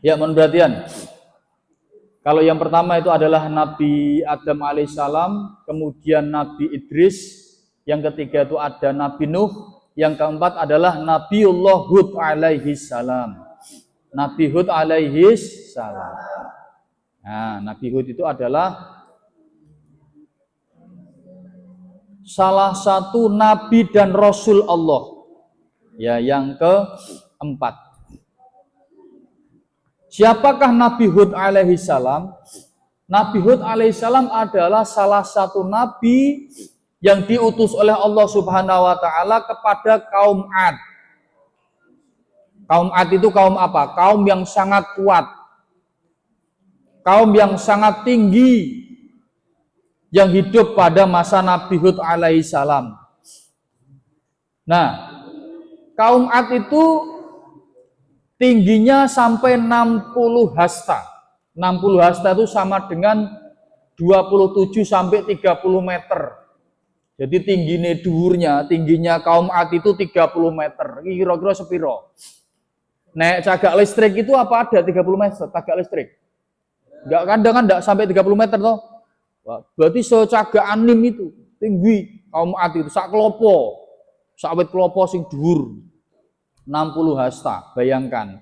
Ya, mohon perhatian. Kalau yang pertama itu adalah Nabi Adam alaihissalam, kemudian Nabi Idris, yang ketiga itu ada Nabi Nuh, yang keempat adalah Nabiullah Hud alaihissalam. Nabi Hud alaihissalam. Nah, Nabi Hud itu adalah salah satu Nabi dan Rasul Allah. Ya, yang keempat. Siapakah Nabi Hud alaihissalam? Nabi Hud alaihissalam adalah salah satu nabi yang diutus oleh Allah Subhanahu wa taala kepada kaum Ad. Kaum Ad itu kaum apa? Kaum yang sangat kuat. Kaum yang sangat tinggi yang hidup pada masa Nabi Hud alaihissalam. Nah, kaum Ad itu tingginya sampai 60 hasta. 60 hasta itu sama dengan 27 sampai 30 meter. Jadi tingginya kaum Ad itu 30 meter. Kira-kira sepiro? Nek cagak listrik itu apa ada 30 meter cagak listrik? Enggak, kadang kan enggak sampai 30 meter toh. Berarti secagak anim itu tinggi kaum Ad itu sak klopo. Sak wit klopo sing dhuwur. 60 hasta, bayangkan.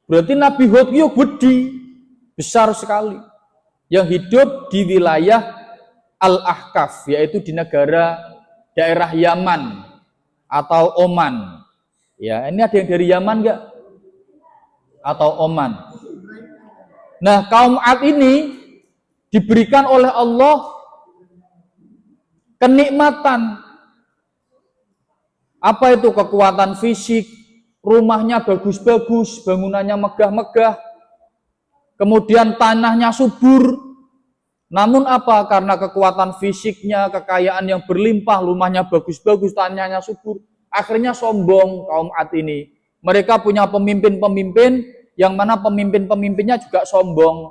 Berarti Nabi Hud itu gede, besar sekali. Yang hidup di wilayah Al-Ahqaf, yaitu di negara daerah Yaman atau Oman. Ya, ini ada yang dari Yaman enggak? Atau Oman. Nah, kaum Ad ini diberikan oleh Allah kenikmatan. Apa itu? Kekuatan fisik, rumahnya bagus-bagus, bangunannya megah-megah, kemudian tanahnya subur. Namun apa? Karena kekuatan fisiknya, kekayaan yang berlimpah, rumahnya bagus-bagus, tanahnya subur, akhirnya sombong kaum Ad ini. Mereka punya pemimpin-pemimpin yang mana pemimpin-pemimpinnya juga sombong.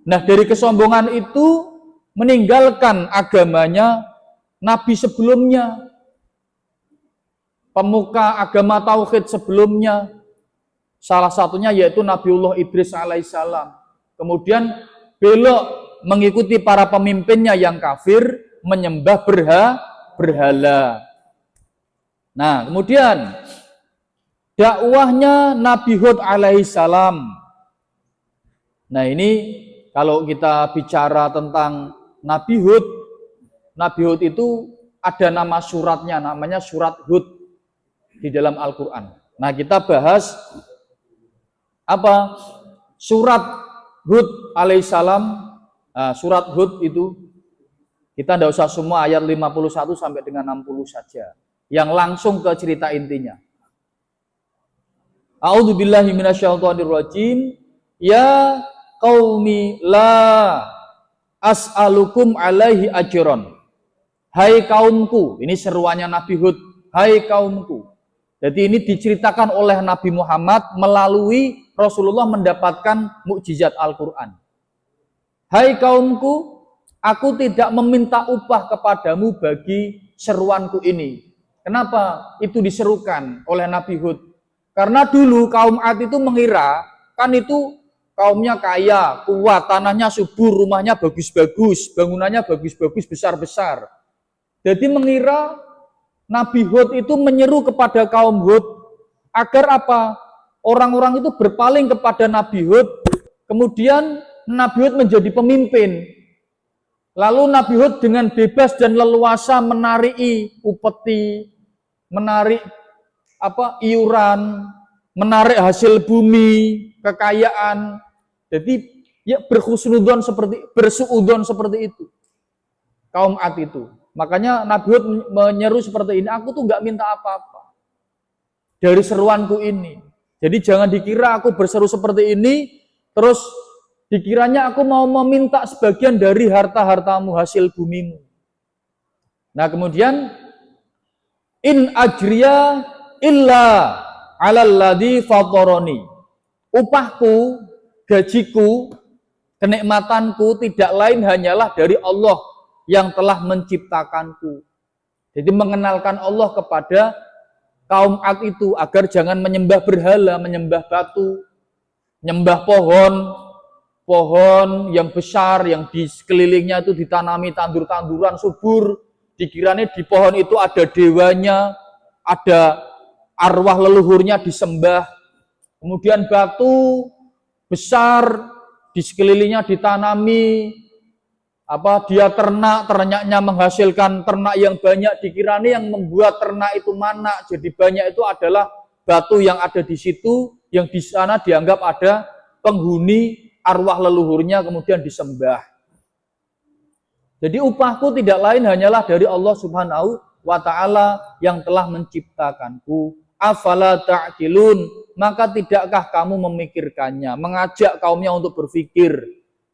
Nah, dari kesombongan itu meninggalkan agamanya nabi sebelumnya, pemuka agama tauhid sebelumnya, salah satunya yaitu Nabiullah Idris alaihissalam. Kemudian belok mengikuti para pemimpinnya yang kafir, menyembah berhala. Nah, kemudian dakwahnya Nabi Hud alaihissalam. Nah, ini kalau kita bicara tentang Nabi Hud itu ada nama suratnya, namanya surat Hud di dalam Al-Quran. Nah, kita bahas apa? Surat Hud alaihissalam. Nah, surat Hud itu kita tidak usah semua ayat 51 sampai dengan 60 saja, yang langsung ke cerita intinya. A'udzubillahi minasyaitonirrajim. Ya qaumi la as'alukum alaihi ajron. Hai kaumku, ini seruannya Nabi Hud. Hai kaumku. Jadi ini diceritakan oleh Nabi Muhammad melalui Rasulullah mendapatkan mukjizat Al-Quran. Hai kaumku, aku tidak meminta upah kepadamu bagi seruanku ini. Kenapa itu diserukan oleh Nabi Hud? Karena dulu kaum Ad itu mengira, kan itu kaumnya kaya, kuat, tanahnya subur, rumahnya bagus-bagus, bangunannya bagus-bagus, besar-besar. Jadi mengira Nabi Hud itu menyeru kepada kaum Hud agar apa? Orang-orang itu berpaling kepada Nabi Hud, kemudian Nabi Hud menjadi pemimpin. Lalu Nabi Hud dengan bebas dan leluasa menarik upeti, menarik iuran, menarik hasil bumi, kekayaan. Jadi ya bersuudzon seperti itu. Kaum Ad itu. Makanya Nabi Hud menyeru seperti ini, aku tuh nggak minta apa-apa dari seruanku ini. Jadi jangan dikira aku berseru seperti ini, terus dikiranya aku mau meminta sebagian dari harta-hartamu, hasil bumimu. Nah kemudian, in ajriya illa alalladzi fatoroni. Upahku, gajiku, kenikmatanku tidak lain hanyalah dari Allah yang telah menciptakanku. Jadi mengenalkan Allah kepada kaum Ad itu agar jangan menyembah berhala, menyembah batu, menyembah pohon yang besar yang di sekelilingnya itu ditanami tandur-tanduran subur. Dikiranya di pohon itu ada dewanya, ada arwah leluhurnya disembah. Kemudian batu besar di sekelilingnya ditanami dia ternaknya menghasilkan ternak yang banyak. Dikiranya yang membuat ternak itu mana jadi banyak itu adalah batu yang ada di situ, yang di sana dianggap ada penghuni arwah leluhurnya kemudian disembah. Jadi upahku tidak lain hanyalah dari Allah Subhanahu wa ta'ala yang telah menciptakanku. Afala ta'qilun, maka tidakkah kamu memikirkannya, mengajak kaumnya untuk berpikir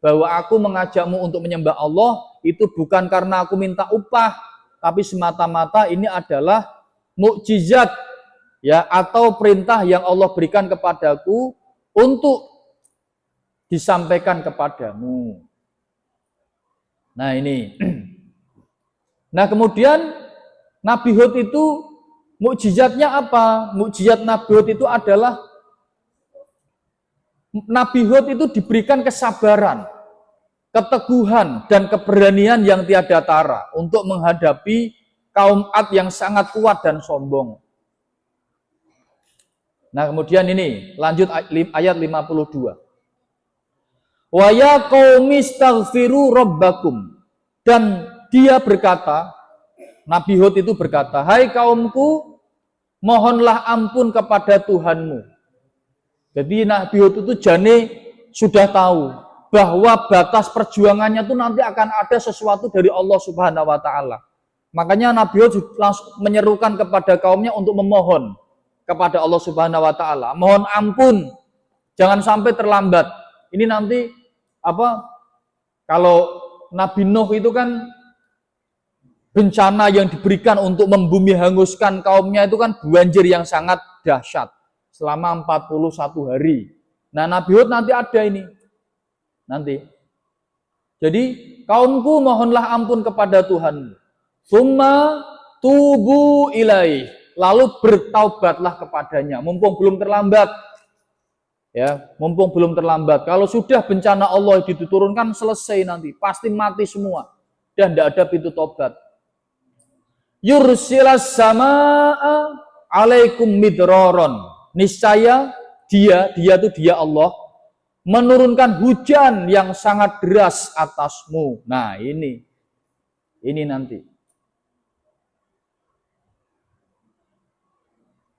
bahwa aku mengajakmu untuk menyembah Allah itu bukan karena aku minta upah, tapi semata-mata ini adalah mukjizat ya, atau perintah yang Allah berikan kepadaku untuk disampaikan kepadamu. Nah ini. Nah kemudian Nabi Hud itu mukjizatnya apa? Mukjizat Nabi Hud itu adalah Nabi Hud itu diberikan kesabaran, keteguhan, dan keberanian yang tiada tara untuk menghadapi kaum Ad yang sangat kuat dan sombong. Nah kemudian ini lanjut ayat 52. Wa ya qaumi astaghfiru rabbakum, dan dia berkata, Nabi Hud itu berkata, hai kaumku, mohonlah ampun kepada Tuhanmu. Jadi Nabi Hud itu jane sudah tahu bahwa batas perjuangannya itu nanti akan ada sesuatu dari Allah Subhanahu wa ta'ala. Makanya Nabi Hud langsung menyerukan kepada kaumnya untuk memohon kepada Allah Subhanahu wa ta'ala. Mohon ampun, jangan sampai terlambat. Ini nanti kalau Nabi Nuh itu kan bencana yang diberikan untuk membumi hanguskan kaumnya itu kan banjir yang sangat dahsyat selama 41 hari. Nah Nabi Hud nanti ada ini. Nanti. Jadi kaumku mohonlah ampun kepada Tuhan. Summa tubu ilaih. Lalu bertaubatlah kepadanya. Mumpung belum terlambat. Ya, mumpung belum terlambat. Kalau sudah bencana Allah diturunkan selesai nanti, pasti mati semua dan tidak ada pintu tobat. Yursilas samaa alaikum midraron. Niscaya dia Allah menurunkan hujan yang sangat deras atasmu. Nah, ini nanti.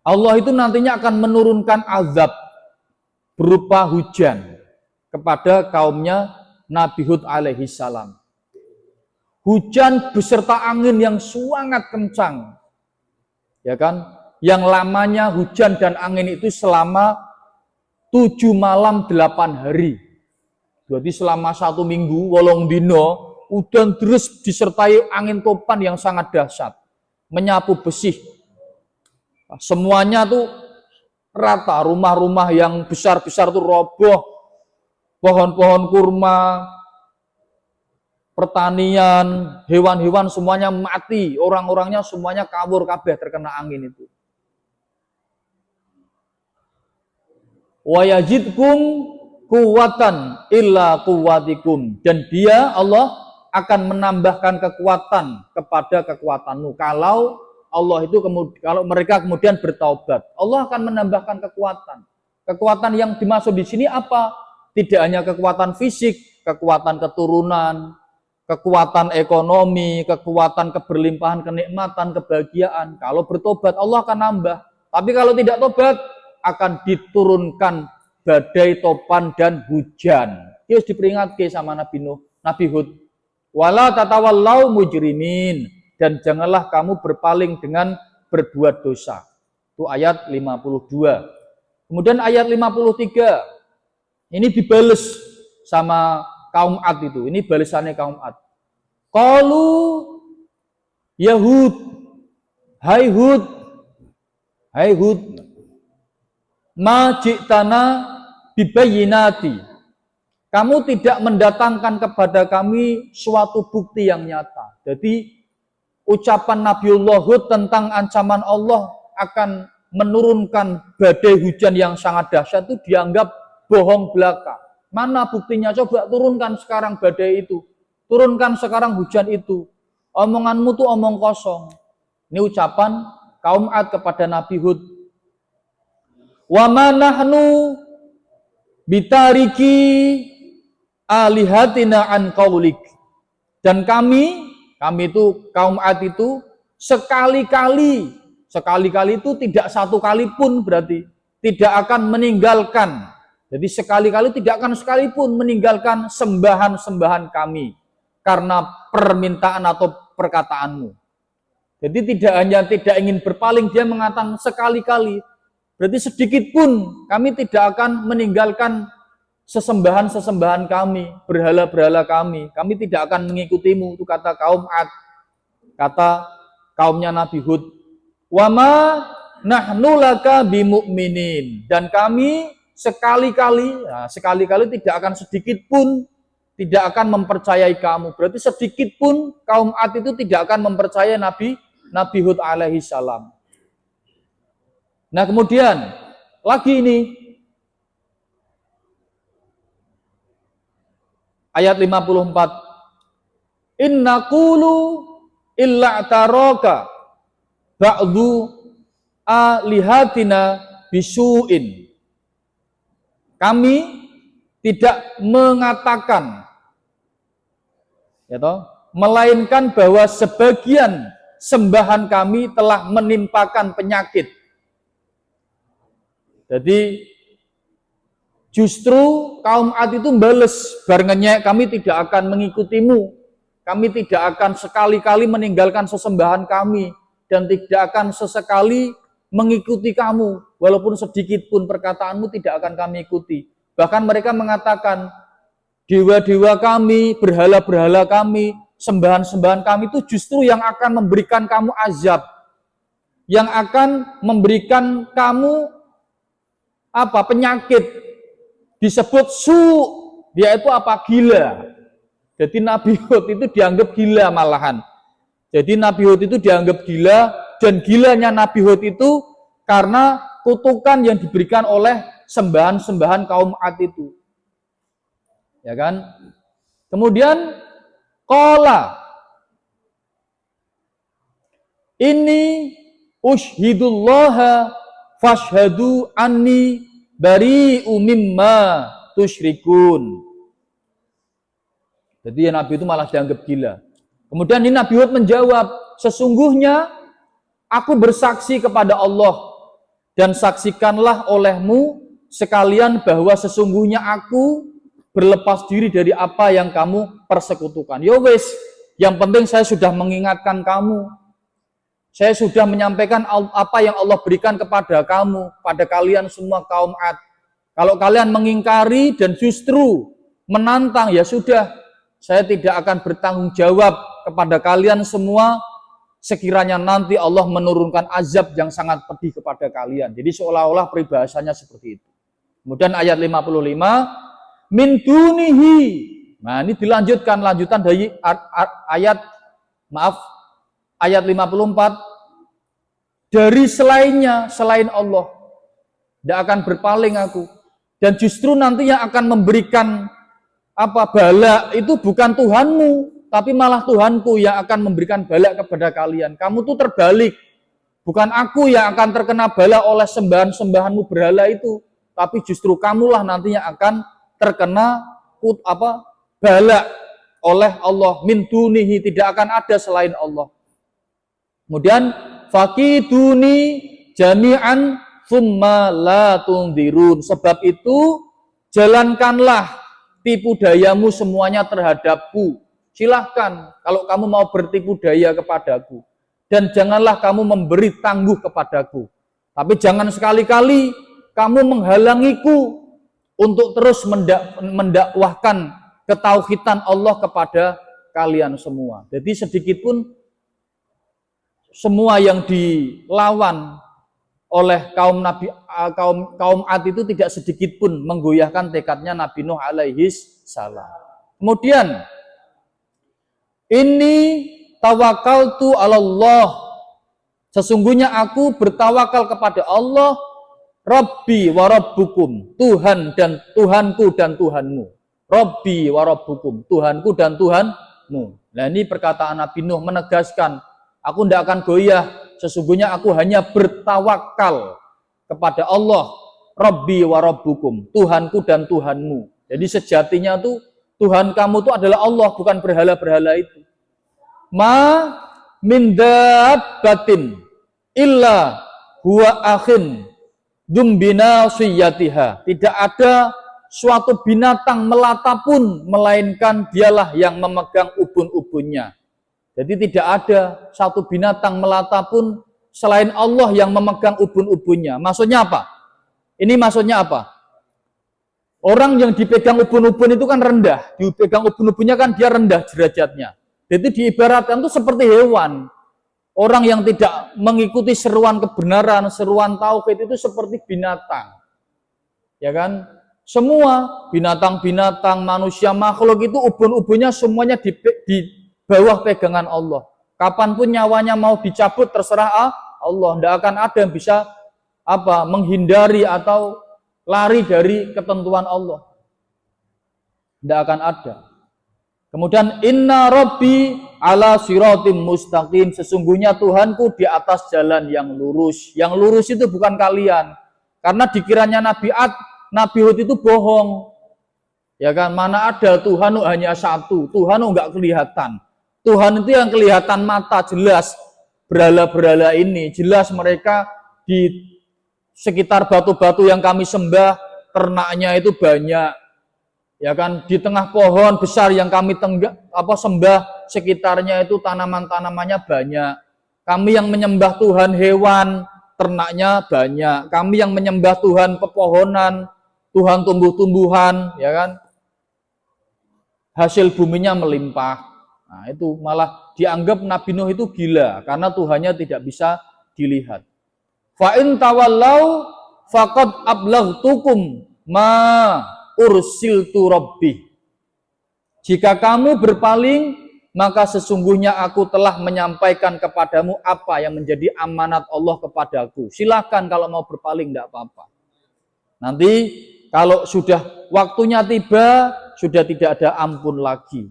Allah itu nantinya akan menurunkan azab berupa hujan kepada kaumnya Nabi Hud alaihi salam. Hujan beserta angin yang sangat kencang. Ya kan? Yang lamanya hujan dan angin itu selama 7 malam 8 hari. Berarti selama 1 minggu 8 dino hujan terus disertai angin topan yang sangat dahsyat. Menyapu besi. Semuanya tuh rata, rumah-rumah yang besar-besar itu roboh, pohon-pohon kurma, pertanian, hewan-hewan semuanya mati, orang-orangnya semuanya kabur kabeh terkena angin itu. Wa yazidkum quwwatan illa quwwatikum, dan dia Allah akan menambahkan kekuatan kepada kekuatanmu kalau mereka kemudian bertaubat. Allah akan menambahkan kekuatan. Kekuatan yang dimaksud di sini apa? Tidak hanya kekuatan fisik, kekuatan keturunan, kekuatan ekonomi, kekuatan keberlimpahan, kenikmatan, kebahagiaan. Kalau bertobat Allah akan nambah. Tapi kalau tidak tobat akan diturunkan badai topan dan hujan. Terus diperingatkan sama Nabi Hud. Wala tatawallau mujrimin, dan janganlah kamu berpaling dengan berbuat dosa. Itu ayat 52. Kemudian ayat 53. Ini dibales sama kaum Ad itu. Ini balasannya kaum Ad. Qalu Yahud, hai Hud, ma ji'tana bibayyinati. Kamu tidak mendatangkan kepada kami suatu bukti yang nyata. Jadi ucapan Nabiullah Hud tentang ancaman Allah akan menurunkan badai hujan yang sangat dahsyat itu dianggap bohong belaka. Mana buktinya? Coba turunkan sekarang badai itu. Turunkan sekarang hujan itu. Omonganmu tuh omong kosong. Ini ucapan kaum Ad kepada Nabi Hud. Wa ma nahnu bitariki alihatina an qaulik. Dan kami itu kaum Ad itu sekali-kali itu tidak satu kali pun berarti tidak akan meninggalkan. Jadi sekali-kali tidak akan sekalipun meninggalkan sembahan-sembahan kami karena permintaan atau perkataanmu. Jadi tidak hanya tidak ingin berpaling, dia mengatakan sekali-kali. Berarti sedikit pun kami tidak akan meninggalkan sesembahan-sesembahan kami, berhala-berhala kami. Kami tidak akan mengikutimu. Itu kata kaum Ad. Kata kaumnya Nabi Hud. Wa ma nahnu laka bimu'minin. Dan kami sekali-kali tidak akan sedikit pun tidak akan mempercayai kamu. Berarti sedikit pun kaum Ad itu tidak akan mempercayai Nabi Hud alaihi salam. Nah, kemudian lagi ini ayat 54. Inna qulu illa taraka ba'du alihatina bisu'in. Kami tidak mengatakan melainkan bahwa sebagian sembahan kami telah menimpakan penyakit. Jadi justru kaum Ad itu bales barengannya, kami tidak akan mengikutimu, kami tidak akan sekali-kali meninggalkan sesembahan kami dan tidak akan sesekali mengikuti kamu, walaupun sedikit pun perkataanmu tidak akan kami ikuti. Bahkan mereka mengatakan dewa-dewa kami, berhala-berhala kami, sembahan-sembahan kami itu justru yang akan memberikan kamu azab, yang akan memberikan kamu penyakit. Disebut dia itu gila. Jadi Nabi Hud itu dianggap gila malahan. Jadi Nabi Hud itu dianggap gila, dan gilanya Nabi Hud itu karena kutukan yang diberikan oleh sembahan-sembahan kaum Ad itu. Ya kan? Kemudian qala ini ushidullaha fashhadu anni bari'u mimma tusyrikun. Jadi Nabi itu malah dianggap gila. Kemudian ini Nabi Hud menjawab, sesungguhnya aku bersaksi kepada Allah dan saksikanlah olehmu sekalian bahwa sesungguhnya aku berlepas diri dari apa yang kamu persekutukan. Ya wes, yang penting saya sudah mengingatkan kamu. Saya sudah menyampaikan apa yang Allah berikan kepada kamu, pada kalian semua kaum Ad. Kalau kalian mengingkari dan justru menantang, ya sudah, saya tidak akan bertanggung jawab kepada kalian semua sekiranya nanti Allah menurunkan azab yang sangat pedih kepada kalian. Jadi seolah-olah peribahasanya seperti itu. Kemudian ayat 55, min dunihi. Nah, ini dilanjutkan dari ayat 54, dari selain Allah, tidak akan berpaling aku. Dan justru nanti yang akan memberikan bala itu bukan Tuhanmu, tapi malah Tuhanku yang akan memberikan bala kepada kalian. Kamu tuh terbalik. Bukan aku yang akan terkena bala oleh sembahan-sembahanmu berhala itu, tapi justru kamulah nantinya akan terkena bala oleh Allah. Min dunihi, tidak akan ada selain Allah. Kemudian fakiduni jami'an tsumma la tunzirun. Sebab itu jalankanlah tipu dayamu semuanya terhadapku. Silahkan kalau kamu mau bertipu daya kepadaku. Dan janganlah kamu memberi tangguh kepadaku. Tapi jangan sekali-kali kamu menghalangiku untuk terus mendakwahkan ketauhidan Allah kepada kalian semua. Jadi sedikit pun semua yang dilawan oleh kaum Ad itu tidak sedikit pun menggoyahkan tekadnya Nabi Nuh alaihi salam. Kemudian ini tawakkaltu 'alallah Sesungguhnya aku bertawakal kepada Allah, Rabbi wa Rabbukum, Tuhan dan Tuhanku dan Tuhanmu. Rabbi wa Rabbukum, Tuhanku dan Tuhanmu. Nah ini perkataan Nabi Nuh menegaskan, aku tidak akan goyah, sesungguhnya aku hanya bertawakal kepada Allah, Rabbi wa Rabbukum, Tuhanku dan Tuhanmu. Jadi sejatinya tuh Tuhan kamu itu adalah Allah, bukan berhala-berhala itu. Ma min dabbatin illa huwa akhin dumbina siyatiha. Tidak ada suatu binatang melata pun melainkan dialah yang memegang ubun-ubunnya. Jadi tidak ada satu binatang melata pun selain Allah yang memegang ubun-ubunnya. Maksudnya apa? Ini maksudnya apa? Orang yang dipegang ubun-ubun itu kan rendah. Dipegang ubun-ubunnya kan dia rendah derajatnya. Jadi diibaratkan itu seperti hewan. Orang yang tidak mengikuti seruan kebenaran, seruan tauhid itu seperti binatang. Ya kan? Semua binatang-binatang, manusia, makhluk itu ubun-ubunnya semuanya di bawah pegangan Allah. Kapanpun nyawanya mau dicabut terserah Allah. Tidak akan ada yang bisa menghindari atau lari dari ketentuan Allah. Tidak akan ada. Kemudian inna rabbi ala siratim mustaqim, sesungguhnya Tuhanku di atas jalan yang lurus. Yang lurus itu bukan kalian. Karena dikiranya Nabi Hud itu bohong. Ya kan, mana ada Tuhan hanya satu. Tuhan enggak kelihatan. Tuhan itu yang kelihatan mata jelas. Berhala-berhala ini jelas mereka di sekitar batu-batu yang kami sembah, ternaknya itu banyak. Ya kan, di tengah pohon besar yang kami sembah, sekitarnya itu tanaman-tanamannya banyak. Kami yang menyembah Tuhan hewan, ternaknya banyak. Kami yang menyembah Tuhan pepohonan, Tuhan tumbuh-tumbuhan, ya kan? Hasil buminya melimpah. Nah, itu malah dianggap Nabi Nuh itu gila karena Tuhannya tidak bisa dilihat. Fa in tawallau faqad ablaghtukum ma ursiltu rabbi. Jika kamu berpaling, maka sesungguhnya aku telah menyampaikan kepadamu apa yang menjadi amanat Allah kepadaku. Silakan kalau mau berpaling, tidak apa-apa. Nanti kalau sudah waktunya tiba, sudah tidak ada ampun lagi.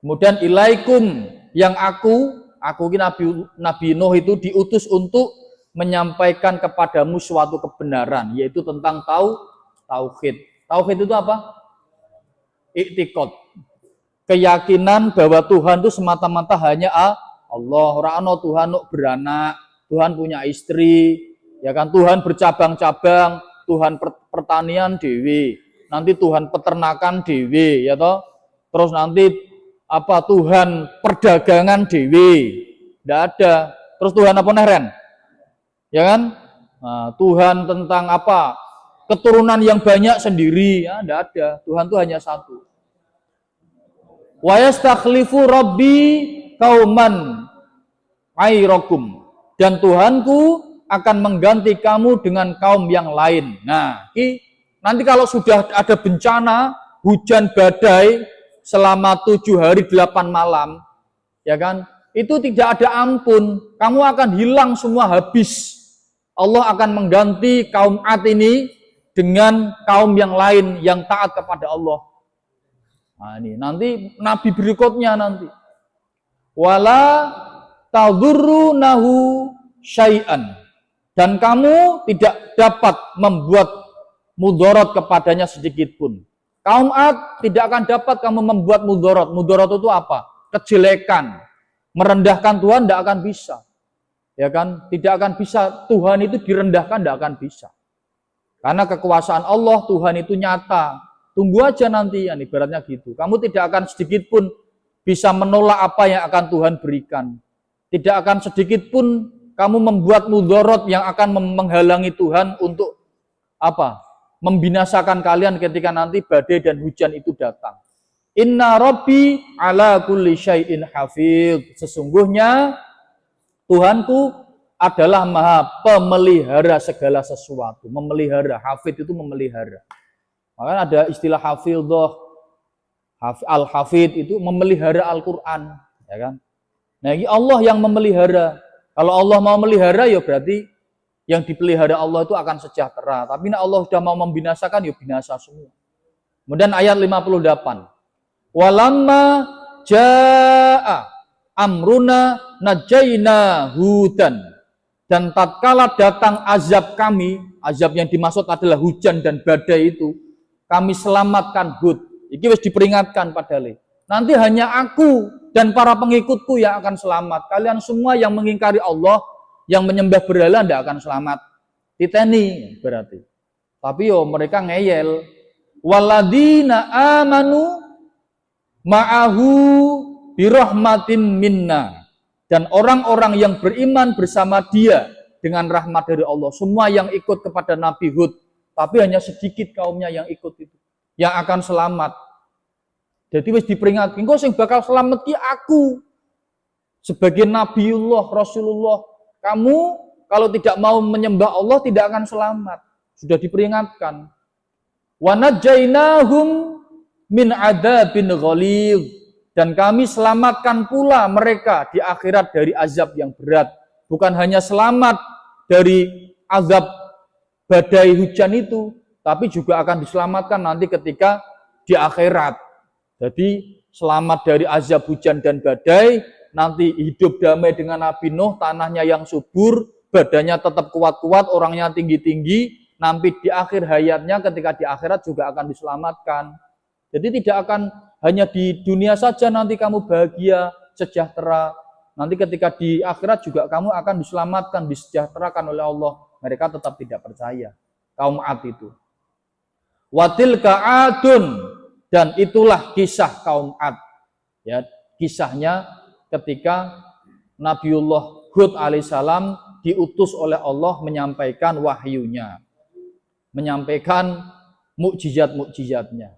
Kemudian ilaikum, yang aku Nabi Nuh itu diutus untuk menyampaikan kepadamu suatu kebenaran, yaitu tentang tauhid. Tauhid itu apa? Iktikad. Keyakinan bahwa Tuhan itu semata-mata hanya Allah. Ora ana Tuhan beranak, Tuhan punya istri, ya kan? Tuhan bercabang-cabang, Tuhan pertanian dewe, nanti Tuhan peternakan dewe, ya toh? Terus nanti Tuhan perdagangan dewe. Tidak ada. Terus Tuhan apa neren? Ya kan? Nah, Tuhan tentang keturunan yang banyak sendiri, ya tidak ada. Tuhan itu hanya satu. Wa yastakhlifu rabbi qauman ghairakum, dan Tuhanku akan mengganti kamu dengan kaum yang lain. Nah, nanti kalau sudah ada bencana hujan badai selama 7 hari 8 malam, ya kan? Itu tidak ada ampun. Kamu akan hilang semua, habis. Allah akan mengganti kaum Ad ini dengan kaum yang lain yang taat kepada Allah. Nah, ini nanti nabi berikutnya nanti. Wala tadurrunahu syai'an, dan kamu tidak dapat membuat mudarat kepadanya sedikit pun. Kaum Ad tidak akan dapat kamu membuat mudarat. Mudarat itu apa? Kejelekan. Merendahkan Tuhan tidak akan bisa. Ya kan? Tidak akan bisa. Tuhan itu direndahkan tidak akan bisa. Karena kekuasaan Allah, Tuhan itu nyata. Tunggu aja nanti, ya, ibaratnya gitu. Kamu tidak akan sedikit pun bisa menolak apa yang akan Tuhan berikan. Tidak akan sedikit pun kamu membuat mudarat yang akan menghalangi Tuhan untuk membinasakan kalian ketika nanti badai dan hujan itu datang. Inna rabbi ala kulli syai'in hafidh. Sesungguhnya Tuhanku adalah maha pemelihara segala sesuatu. Memelihara, hafidh itu memelihara. Makanya ada istilah hafidhah. Al-hafidh itu memelihara Al-Quran, ya kan? Nah, ini Allah yang memelihara. Kalau Allah mau melihara ya berarti yang dipelihara Allah itu akan sejahtera. Tapi nek Allah sudah mau membinasakan ya binasa semua. Kemudian ayat 58. Walamma jaa amruna najaina hudan. Dan tatkala datang azab kami, azab yang dimaksud adalah hujan dan badai itu, kami selamatkan Hud. Iki wis diperingatkan padahal. Nanti hanya aku dan para pengikutku yang akan selamat. Kalian semua yang mengingkari Allah, yang menyembah berhala tidak akan selamat. Titeni berarti. Tapi yo mereka ngeyel. Waladina amanu ma'ahu birahmatin minna. Dan orang-orang yang beriman bersama dia dengan rahmat dari Allah. Semua yang ikut kepada Nabi Hud. Tapi hanya sedikit kaumnya yang ikut itu. Yang akan selamat. Jadi wis diperingatkan, kok sing bakal selamat ki aku. Sebagai Nabiullah, Rasulullah. Kamu kalau tidak mau menyembah Allah tidak akan selamat. Sudah diperingatkan. Wa najainahum min adzabin ghalidh. Dan kami selamatkan pula mereka di akhirat dari azab yang berat. Bukan hanya selamat dari azab badai hujan itu, tapi juga akan diselamatkan nanti ketika di akhirat. Jadi selamat dari azab hujan dan badai, nanti hidup damai dengan Nabi Nuh, tanahnya yang subur, badannya tetap kuat-kuat, orangnya tinggi-tinggi, nanti di akhir hayatnya ketika di akhirat juga akan diselamatkan. Jadi tidak akan hanya di dunia saja nanti kamu bahagia, sejahtera. Nanti ketika di akhirat juga kamu akan diselamatkan, disejahterakan oleh Allah. Mereka tetap tidak percaya. Kaum Ad itu. Watilka adun. Dan itulah kisah kaum Ad. Ya, kisahnya ketika Nabiullah Hud alaihissalam diutus oleh Allah menyampaikan wahyunya. Menyampaikan mukjizat-mukjizatnya.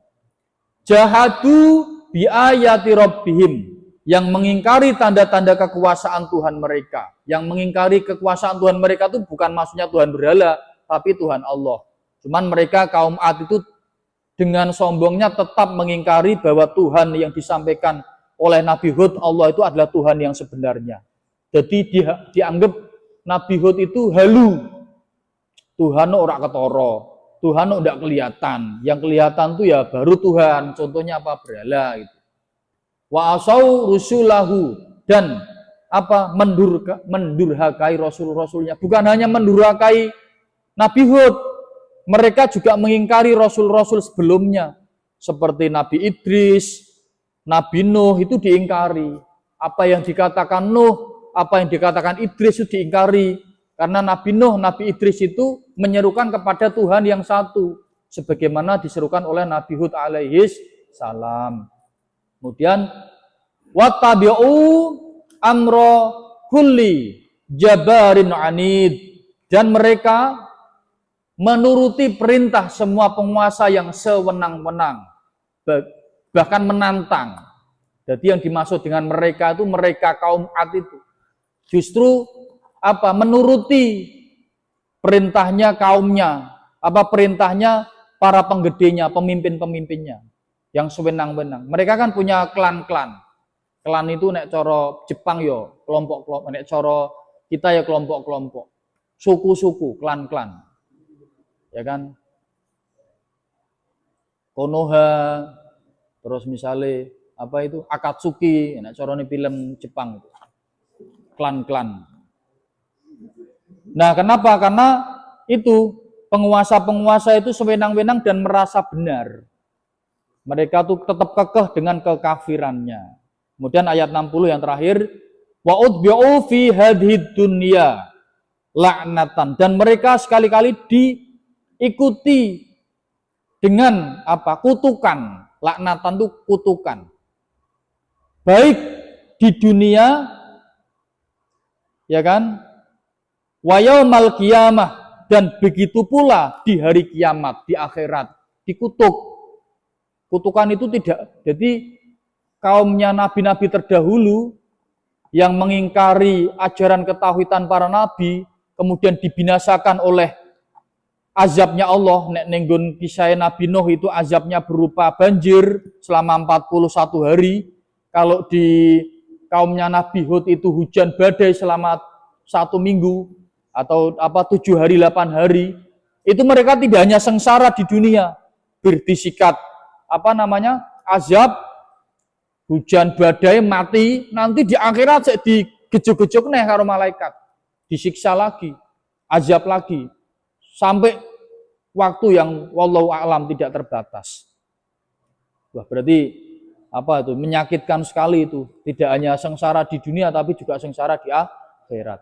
Jahadu bi ayati rabbihim, yang mengingkari tanda-tanda kekuasaan Tuhan mereka. Yang mengingkari kekuasaan Tuhan mereka itu bukan maksudnya Tuhan berhala, tapi Tuhan Allah. Cuman mereka kaum Ad itu dengan sombongnya tetap mengingkari bahwa Tuhan yang disampaikan oleh Nabi Hud, Allah itu adalah Tuhan yang sebenarnya. Jadi dianggap Nabi Hud itu halu. Tuhan ora ketara. Tuhan tidak kelihatan. Yang kelihatan tuh ya baru Tuhan. Contohnya apa? Berhala gitu. Wa asau rusulahu, dan apa? Mendurhakai rasul-rasulnya. Bukan hanya mendurhakai Nabi Hud, mereka juga mengingkari rasul-rasul sebelumnya. Seperti Nabi Idris, Nabi Nuh itu diingkari. Apa yang dikatakan Nuh, apa yang dikatakan Idris itu diingkari. Karena Nabi Nuh, Nabi Idris itu menyerukan kepada Tuhan yang satu. Sebagaimana diserukan oleh Nabi Hud alaihis salam. Kemudian, wattabi'u amro kulli jabarin anid. Dan mereka menuruti perintah semua penguasa yang sewenang-wenang. Bahkan menantang. Jadi yang dimaksud dengan mereka itu, mereka kaum Ad itu. Justru apa? Menuruti perintahnya kaumnya, apa perintahnya para penggedenya, pemimpin-pemimpinnya yang sewenang-wenang. Mereka kan punya klan-klan. Klan itu nek coro Jepang yo kelompok-kelompok, nek coro kita ya kelompok-kelompok. Suku-suku, klan-klan. Ya kan? Konoha, terus misalnya apa itu? Akatsuki, nek coro film Jepang itu. Klan-klan. Nah, kenapa? Karena itu penguasa-penguasa itu sewenang-wenang dan merasa benar. Mereka tuh tetap kekeh dengan kekafirannya. Kemudian ayat 60 yang terakhir, wa utbi'u fi hadhid dunya la'natan, dan mereka sekali-kali diikuti dengan apa? Kutukan. Laknatan itu kutukan. Baik di dunia, ya kan? Wa yaumal qiyamah, dan begitu pula di hari kiamat, di akhirat, dikutuk. Kutukan itu tidak, jadi kaumnya nabi-nabi terdahulu yang mengingkari ajaran ketauhidan para nabi, kemudian dibinasakan oleh azabnya Allah. Nek nenggon kisah Nabi Nuh itu azabnya berupa banjir selama 41 hari. Kalau di kaumnya Nabi Hud itu hujan badai selama 1 minggu atau 7 hari 8 hari, itu mereka tidak hanya sengsara di dunia, berdisikat azab, hujan badai mati, nanti di akhirat digejuk-gejuk nih karo malaikat, disiksa lagi, azab lagi, sampai waktu yang wallahu a'lam tidak terbatas. Wah, berarti itu menyakitkan sekali itu, tidak hanya sengsara di dunia tapi juga sengsara di akhirat.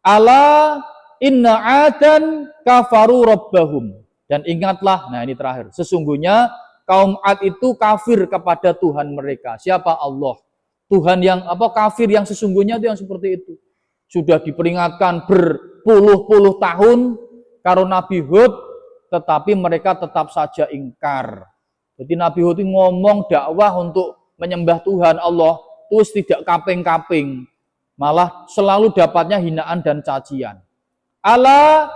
Ala inna adan kafaru rabbahum, dan ingatlah, nah ini terakhir, sesungguhnya kaum Ad itu kafir kepada Tuhan mereka. Siapa? Allah. Tuhan yang kafir yang sesungguhnya itu yang seperti itu. Sudah diperingatkan berpuluh-puluh tahun karo Nabi Hud, tetapi mereka tetap saja ingkar. Jadi Nabi Hud ngomong dakwah untuk menyembah Tuhan Allah, terus tidak kaping-kaping, malah selalu dapatnya hinaan dan cacian. Ala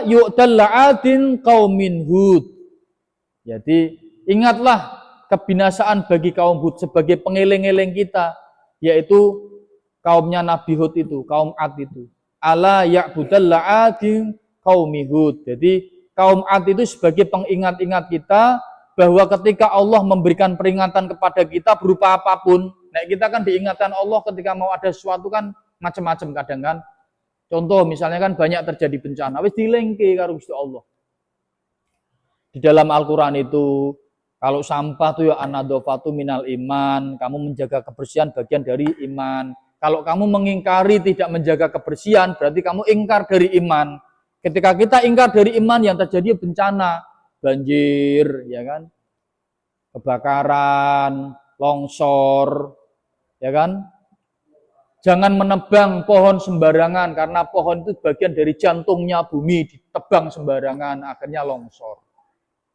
yu'dalla'adin qaumin Hud. Jadi ingatlah kebinasaan bagi kaum Hud sebagai pengeleng-eleng kita, yaitu kaumnya Nabi Hud itu, kaum Ad itu. Ala ya'budalla'adin qaumi Hud. Jadi kaum Ad itu sebagai pengingat-ingat kita bahwa ketika Allah memberikan peringatan kepada kita berupa apapun, nah kita kan diingatkan Allah ketika mau ada sesuatu kan macam-macam kadang kan. Contoh misalnya kan banyak terjadi bencana, wis dilengke karo Gusti Allah. Di dalam Al-Qur'an itu kalau sampah tuh ya anadofatu minal iman, kamu menjaga kebersihan bagian dari iman. Kalau kamu mengingkari tidak menjaga kebersihan, berarti kamu ingkar dari iman. Ketika kita ingkar dari iman, yang terjadi bencana, banjir, ya kan, kebakaran, longsor, ya kan. Jangan menebang pohon sembarangan, karena pohon itu bagian dari jantungnya bumi, ditebang sembarangan, akhirnya longsor,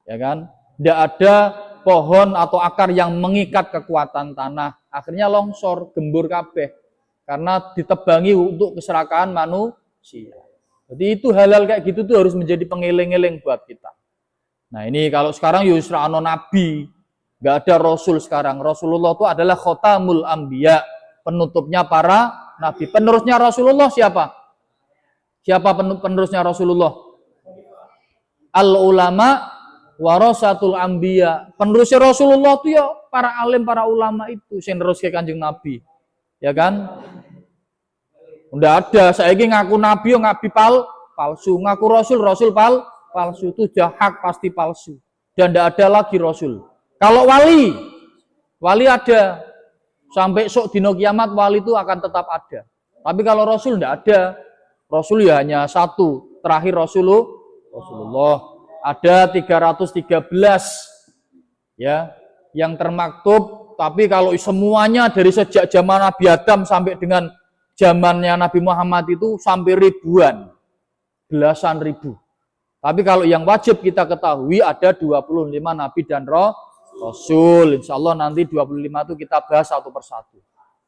ya kan. Tidak ada pohon atau akar yang mengikat kekuatan tanah, akhirnya longsor, gembur kabeh, karena ditebangi untuk keserakahan manusia. Jadi itu hal-hal kayak gitu tuh harus menjadi pengeleng-eleng buat kita. Nah ini kalau sekarang yusra ano nabi, nggak ada rasul sekarang. Rasulullah itu adalah khotamul anbiya, penutupnya para nabi. Penerusnya Rasulullah siapa? Siapa penerusnya Rasulullah? Al ulama warasatul anbiya. Penerusnya Rasulullah itu ya para alim, para ulama itu yang terus ke Kanjeng Nabi. Ya kan? Enggak ada, saya ini ngaku nabi, palsu, ngaku rasul palsu, itu sudah hak pasti palsu. Dan enggak ada lagi rasul. Kalau wali ada, sampai sok dino kiamat wali itu akan tetap ada. Tapi kalau rasul enggak ada, rasul ya hanya satu, terakhir Rasulullah. Ada 313 ya, yang termaktub, tapi kalau semuanya dari sejak zaman Nabi Adam sampai dengan zamannya Nabi Muhammad itu sampai ribuan, belasan ribu. Tapi kalau yang wajib kita ketahui ada 25 Nabi dan Rasul. Insya Allah nanti 25 itu kita bahas satu persatu.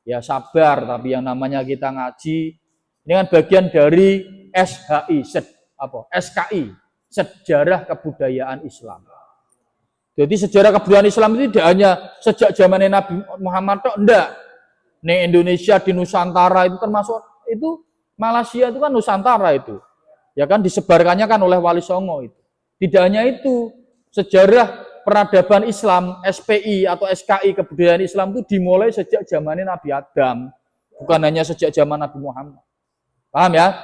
Ya sabar, tapi yang namanya kita ngaji, ini kan bagian dari SKI, Sejarah Kebudayaan Islam. Jadi sejarah kebudayaan Islam itu tidak hanya sejak zamannya Nabi Muhammad, enggak. Nih Indonesia di Nusantara itu termasuk itu Malaysia itu kan Nusantara itu, ya kan disebarkannya kan oleh Wali Songo itu. Tidak hanya itu, sejarah peradaban Islam SPI atau SKI kebudayaan Islam itu dimulai sejak zamannya Nabi Adam, bukan hanya sejak zaman Nabi Muhammad. Paham ya?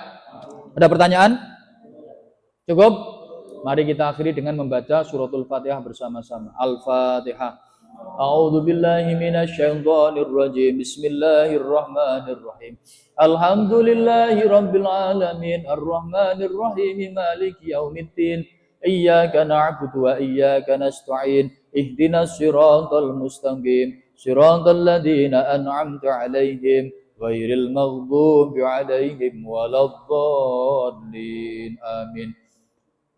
Ada pertanyaan? Cukup? Mari kita akhiri dengan membaca suratul Fatihah bersama-sama. Al-Fatihah. A'udzu billahi minasyaitonir rajim. Bismillahirrahmanirrahim. Alhamdulillahi rabbil alamin arrahmanir rahim maliki yaumiddin. Iyyaka na'budu wa iyyaka nasta'in. Ihdinas siratal mustaqim. Siratal ladzina an'amta 'alaihim ghairil maghdubi 'alaihim waladdallin. Amin.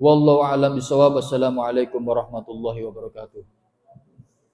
Wallahu a'lam bishawab. Wassalamualaikum warahmatullahi wabarakatuh.